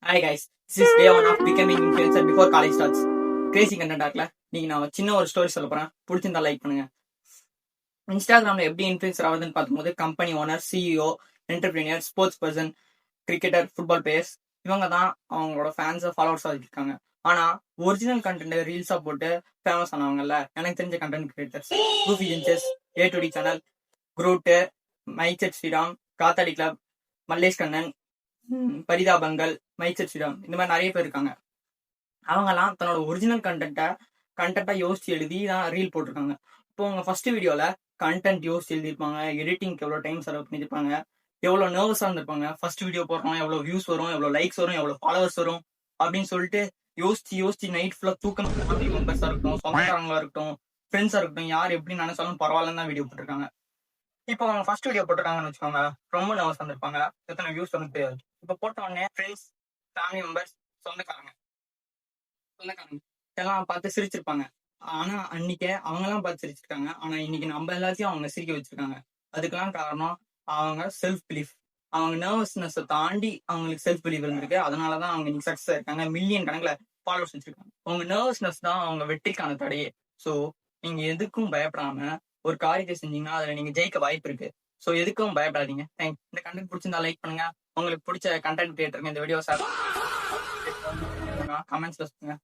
Hi guys, this is day one of becoming influencer before college starts. Crazy content ஆகல நீங்க நான் சின்ன ஒரு ஸ்டோரி சொல்ல போறேன். பிடிச்சிருந்தா லைக் பண்ணுங்க. இன்ஸ்டாகிராம்ல எப்படி இன்ஃபுளுசர் ஆகுதுன்னு பார்க்கும்போது company owner, CEO, entrepreneur, sports person, cricketer, football players இவங்க தான் அவங்களோட ஃபேன்ஸை ஃபாலோவர்ஸாக வச்சிருக்காங்க. ஆனா ஒரிஜினல் கண்டென்ட் ரீல்ஸா போட்டு ஃபேமஸ் ஆனவங்கல்ல எனக்கு தெரிஞ்ச content creators கூஃபி ஜென்சஸ், A2D channel, grout, மைச்சட் Sriram, காத்தாடி கிளப், மல்லேஷ் கண்ணன், பரிதாபங்கள், மைச்சர் ஸ்ரீராம் இந்த மாதிரி நிறைய பேர் இருக்காங்க. அவங்கலாம் தன்னோட ஒரிஜினல் கண்டென்ட்டா யோசிச்சு எழுதி தான் ரீல் போட்டிருக்காங்க. இப்போ உங்க ஃபர்ஸ்ட் வீடியோல கண்டென்ட் யோசிச்சு எழுதிருப்பாங்க, எடிட்டிங்க்கு எவ்வளவு டைம் செலவு பண்ணிருப்பாங்க, எவ்வளவு நர்வஸா இருந்திருப்பாங்க. ஃபர்ஸ்ட் வீடியோ போடுறோம், எவ்வளவு வியூஸ் வரும், எவ்வளவு லைக்ஸ் வரும், எவ்வளவு ஃபாலோவர்ஸ் வரும் அப்படின்னு சொல்லிட்டு யோசிச்சு நைட் ஃபுல்லா தூக்கம் ஃபேமிலி மெம்பர்ஸா இருக்கட்டும், சொந்தக்காரங்களா இருக்கட்டும், ஃப்ரெண்ட்ஸா இருக்கட்டும், யார் எப்படி நினைச்சாலும் பரவாயில்லன்னு தான் வீடியோ போட்டிருக்காங்க. இப்போ அவங்க ஃபர்ஸ்ட் வீடியோ போட்டிருக்காங்கன்னு வச்சுக்கோங்க, ரொம்ப நர்வஸ் வந்திருப்பாங்க, எத்தனை வியூஸ் வந்து தெரியாது. இப்போ போட்ட உடனே ஃப்ரெண்ட்ஸ், ஃபேமிலி மெம்பர்ஸ், சொந்தக்காரங்க எல்லாம் பார்த்து சிரிச்சிருப்பாங்க. ஆனா அன்னைக்கு அவங்க எல்லாம் பார்த்து சிரிச்சிருக்காங்க. ஆனா இன்னைக்கு நம்ம எல்லாத்தையும் அவங்க சிரிக்க வச்சிருக்காங்க. அதுக்கெல்லாம் காரணம் அவங்க செல்ஃப் பிலீஃப். அவங்க நர்வஸ்னஸ் தாண்டி அவங்களுக்கு செல்ஃப் பிலீஃப் இருந்திருக்கு. அதனாலதான் அவங்க இன்னைக்கு சக்சஸ் இருக்காங்க. மில்லியன் கணக்குல ஃபாலோவர்ஸ் வச்சிருக்காங்க. உங்க நர்வஸ்னஸ் தான் அவங்க வெற்றிக்கான தடையே. சோ நீங்க எதுக்கும் பயப்படாம ஒரு காரியத்தை செஞ்சீங்கன்னா அதுல நீங்க ஜெயிக்க வாய்ப்பு இருக்கு. சோ எதுக்கும் பயப்படாதீங்க. இந்த கண்டென்ட் பிடிச்சிருந்தா லைக் பண்ணுங்க. உங்களுக்கு பிடிச்ச கண்டென்ட் கிரியேட்டருக்கு இந்த வீடியோ ஷேர் கமெண்ட்ஸ்ல சொல்லுங்க.